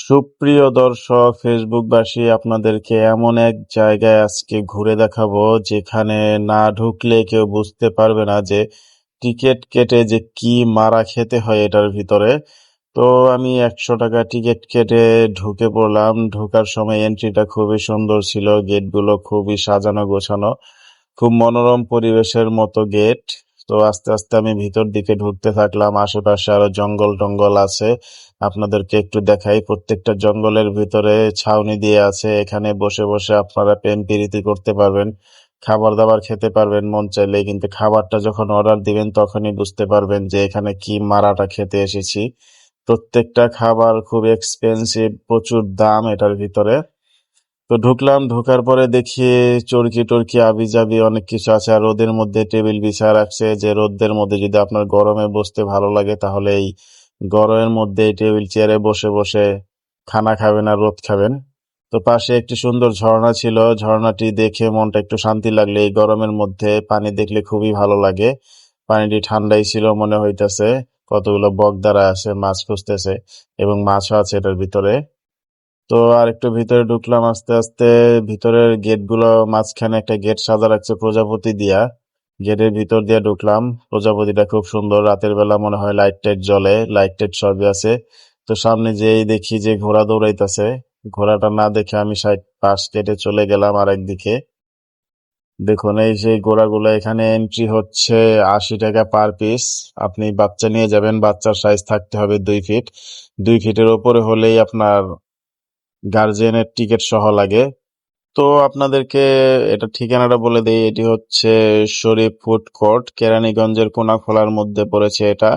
সুপ্রিয় দর্শক ফেসবুকবাসী, আপনাদেরকে এমন এক জায়গায় আজকে ঘুরে দেখাবো যেখানে না ঢুকলে কেউ বুঝতে পারবে না যে টিকিট কেটে যে কি মারা খেতে হয় এটার ভিতরে। তো আমি 100 টাকা টিকিট কেটে ঢুকে পড়লাম। ঢোকার সময় এন্ট্রিটা খুবই সুন্দর ছিল, গেটগুলো খুবই সাজানো গোছানো, খুব মনোরম পরিবেশের মতো গেট। তো আস্তে আস্তে আমি ভিতর দিকে ঢুকতে থাকলাম। আশেপাশে আরো জঙ্গল টঙ্গল আছে, আপনাদেরকে একটু দেখাই। প্রত্যেকটা জঙ্গলের ভিতরে ছাউনি দিয়ে আছে, এখানে বসে বসে আপনারা প্রেম প্রীতি করতে পারবেন, খাবার দাবার খেতে পারবেন মন চাইলে। কিন্তু খাবারটা যখন অর্ডার দিবেন তখনই বুঝতে পারবেন যে এখানে কি মারাটা খেতে এসেছি। প্রত্যেকটা খাবার খুব এক্সপেন্সিভ, প্রচুর দাম এটার ভিতরে। তো ঢুকলাম, ঢোকার পরে দেখি চরকি টরকি আবি যাবি অনেক কিছু আছে। আর রোদের মধ্যে টেবিল বিছায় রাখছে, যে রোদের মধ্যে যদি আপনার গরমে বসতে ভালো লাগে তাহলে এই গরমের মধ্যে এই টেবিল চেয়ারে বসে বসে খানা খাবেন আর রোদ খাবেন। তো পাশে একটি সুন্দর ঝর্ণা ছিল, ঝর্ণাটি দেখে মনটা একটু শান্তি লাগলো। এই গরমের মধ্যে পানি দেখলে খুবই ভালো লাগে। পানিটি ঠান্ডাই ছিল মনে হইতেছে। কতগুলো বকদারা আছে, মাছ খুঁজতেছে এবং মাছও আছে এটার ভিতরে। তো আর একটু ভিতরে ঢুকলাম আস্তে আস্তে। ভিতরের গেট গুলো, মাঝখানে একটা গেট সাজা রাখছে প্রজাপতি দিয়া। গেটের ভিতর দিয়ে ঢুকলাম। প্রজাপতিটা খুব সুন্দর, রাতের বেলা মনে হয় লাইট টাইট জ্বলে, লাইট টাইট সবই আছে। তো সামনে যেই দেখি যে ঘোড়া দৌড়াইতেছে, ঘোড়াটা না দেখে আমি সাইড পাশ কেটে চলে গেলাম আরেক দিকে। দেখুন এই যে ঘোড়াগুলো, এখানে এন্ট্রি হচ্ছে 80 টাকা পার পিস। আপনি বাচ্চা নিয়ে যাবেন, বাচ্চার সাইজ থাকতে হবে 2 ফিট। 2 ফিটের ওপরে হলেই আপনার গার্জিয়ানের টিকিট সহ লাগে। তো আপনাদেরকে এটা ঠিকানাটা বলে দেই, এটি হচ্ছে শরীফ ফুড কোর্ট, কেরানীগঞ্জের কোনাখোলার মধ্যে পড়েছে এটা।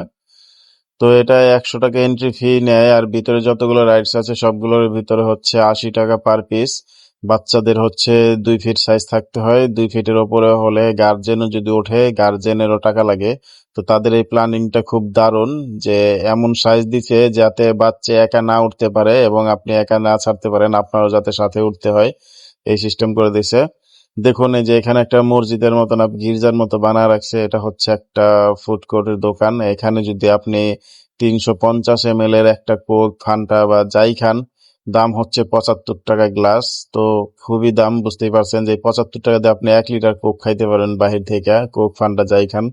তো এটা 100 টাকা এন্ট্রি ফি নেয়, আর ভিতরে যতগুলো রাইডস আছে সবগুলোর ভিতরে হচ্ছে 80 টাকা পার পিস। বাচ্চাদের হচ্ছে 2 ফিট সাইজ থাকতে হয়, 2 ফিটের ওপরে হলে গার্জেনও যদি ওঠে গার্জেনেরও টাকা লাগে। তো তাদের এই প্ল্যানিংটা খুব দারুণ, যে এমন সাইজ দিচ্ছে যাতে বাচ্চা একা না উঠতে পারে এবং আপনি একা না ছাড়তে পারেন, আপনারও যাতে সাথে উঠতে হয়, এই সিস্টেম করে দিছে। দেখুন এই যে এখানে একটা মসজিদের মতো না গির্জার মতো বানায় রাখছে, এটা হচ্ছে একটা ফুড কোর্টের দোকান। এখানে যদি আপনি 350 ml এর একটা কোক, ফান্টা বা যাই খান, দাম হচ্ছে 75 টাকা গ্লাস। তো খুবই দাম, বুঝতেই পারছেন যে 75 টাকা দিয়ে আপনি 1 লিটার কোক খাইতে পারেন বাহির থেকে, কোক ফান্টা যাই খান।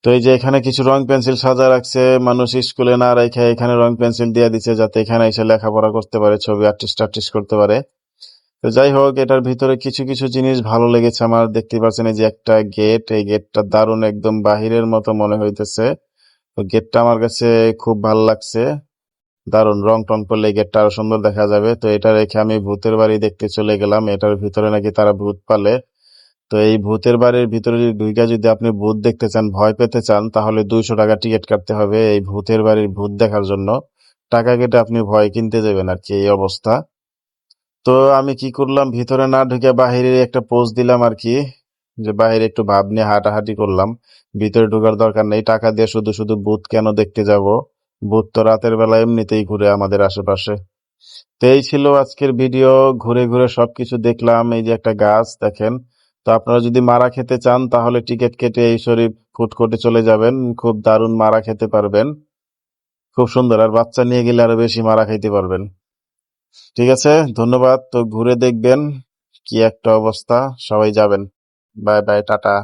তো এই যে এখানে কিছু রং পেন্সিল সাজা রাখছে, মানুষ স্কুলে না রেখে এখানে রং পেন্সিল দিয়ে দিচ্ছে যাতে এখানে এসে লেখাপড়া করতে পারে, ছবি আর্টিস্ট টার্টিস্ট করতে পারে। তো যাই হোক, এটার ভিতরে কিছু কিছু জিনিস ভালো লেগেছে আমার। দেখতে পাচ্ছেন এই যে একটা গেট, এই গেটটা দারুণ, একদম বাহিরের মতো মনে হইতেছে। তো গেটটা আমার কাছে খুব ভালো লাগছে, দারুণ। রং টং করলে এই গেটটা আরো সুন্দর দেখা যাবে। তো এটা রেখে আমি ভূতের বাড়ি দেখতে চলে গেলাম। এটার ভিতরে নাকি তারা ভূত পালে। তো এই ভূতের বাড়ির ভিতরে যদি ঢুইকা যদি আপনি ভূত দেখতে চান, ভয় পেতে চান, তাহলে 200 টাকা টিকিট কাটতে হবে এই ভূতের বাড়ির ভূত দেখার জন্য। টাকা কেটে আপনি ভয় কিনতে যাবেন আর কি, এই অবস্থা। তো আমি কি করলাম, ভিতরে না ঢুকে বাহিরে একটা পোজ দিলাম আর কি, যে বাহিরে একটু ভাব নিয়ে হাঁটাহাঁটি করলাম। ভিতরে ঢোকার দরকার নেই, টাকা দিয়ে শুধু শুধু ভূত কেন দেখতে যাব? ভূত তো রাতের বেলা এমনিতেই ঘুরে আমাদের আশেপাশে। তো এই ছিল আজকের ভিডিও। ঘুরে ঘুরে সবকিছু দেখলাম। এই যে একটা গাছ দেখেন। তো আপনারা যদি মারা খেতে চান তাহলে টিকিট কেটে এই শরীফ ফুড কোর্টে চলে যাবেন, খুব দারুণ মারা খেতে পারবেন, খুব সুন্দর। আর বাচ্চা নিয়ে গেলে আরো বেশি মারা খাইতে পারবেন। ঠিক আছে, ধন্যবাদ। তো ঘুরে দেখবেন কি একটা অবস্থা। সবাই যাবেন। Bye bye, tata.